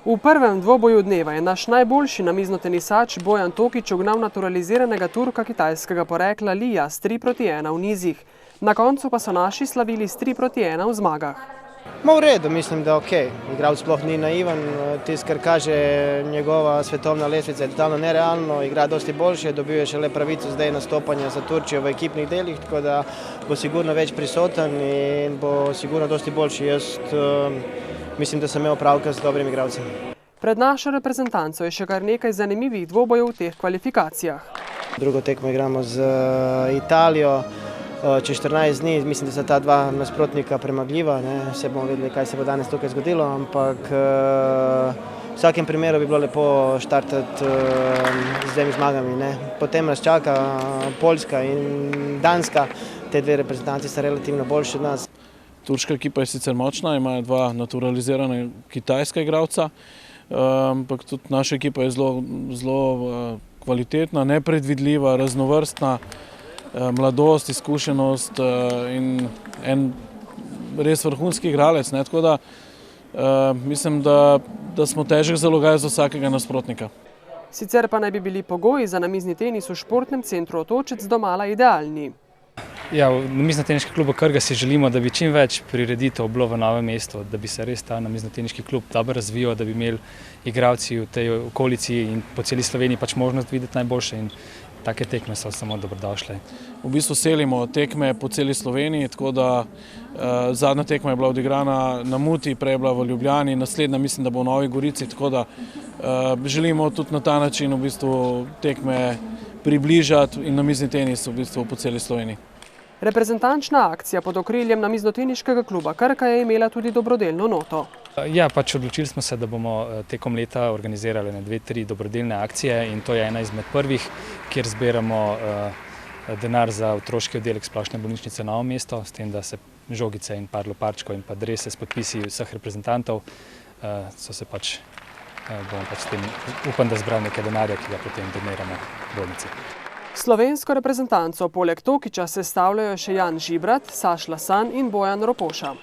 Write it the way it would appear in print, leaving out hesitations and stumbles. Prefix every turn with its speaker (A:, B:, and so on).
A: V prvem dvoboju dneva je naš najboljši namiznotenisač Bojan Tokič ugnal naturaliziranega Turka kitajskega porekla Lija s 3:1 v nizih. Na koncu pa so naši slavili s 3:1 v zmagah.
B: V redu, mislim, da okej. Igralec sploh ni naivan, tisto, kar kaže njegova svetovna lestvica, je totalno nerealno, igra dosti boljše, dobil je šele pravico zdaj nastopanja za Turčijo v ekipnih delih, tako da bo sigurno več prisoten in bo sigurno dosti boljši. Jaz mislim, da sem imel opravka z dobrim igralcem.
A: Pred našo reprezentanco je še kar nekaj zanimivih dvobojev v teh kvalifikacijah.
B: Drugo tekmo igramo z Italijo. Čez 14 dni, mislim, da so ta dva nasprotnika premagljiva. Vse bomo videli, kaj se bo danes tukaj zgodilo, ampak v vsakem primeru bi bilo lepo štartati z dvemi zmagami. Potem nas čaka Poljska in Danska. Te dve reprezentanci sta relativno boljši od nas.
C: Turška ekipa je sicer močna, ima dva naturalizirana kitajska igralca, ampak tudi naša ekipa je zelo kvalitetna, nepredvidljiva, raznovrstna. Mladost, izkušenost in en res vrhunski igralec. Tako da mislim, da smo težek zalogaj za vsakega nasprotnika.
A: Sicer pa naj bi bili pogoji za namizni tenis v športnem centru Otočec domala idealni.
D: Ja, v namiznoteniškem klubu Krga si želimo, da bi čim več prireditev bilo v Novem mestu, da bi se res ta namiznoteniški klub dobro razvijal, da bi imeli igralci v tej okolici in po celi Sloveniji pač možnost videti najboljše in take tekme so samo dobrodošle.
C: V bistvu selimo tekme po celi Sloveniji, tako da zadnja tekma je bila odigrana na Muti, prej je bila v Ljubljani, naslednja mislim, da bo v Novi Gorici, tako da želimo tudi na ta način v bistvu tekme približati in namizni tenis v bistvu po celi Sloveniji.
A: Reprezentančna akcija pod okriljem namiznoteniškega kluba Krka je imela tudi dobrodelno noto.
D: Ja, pač odločili smo se, da bomo tekom leta organizirali 2-3 dobrodelne akcije in to je ena izmed prvih, kjer zbiramo denar za otroški oddelek Splošne bolnišnice Novo mesto, s tem, da se žogice in par loparčkov in pa drese s podpisi vseh reprezentantov bomo pač s tem, upam, da zbrali nekaj denarja, ki ga potem doniramo bolnici.
A: Slovensko reprezentanco poleg Tokiča sestavljajo še Jan Žibrat, Saš Lasan in Bojan Ropoša.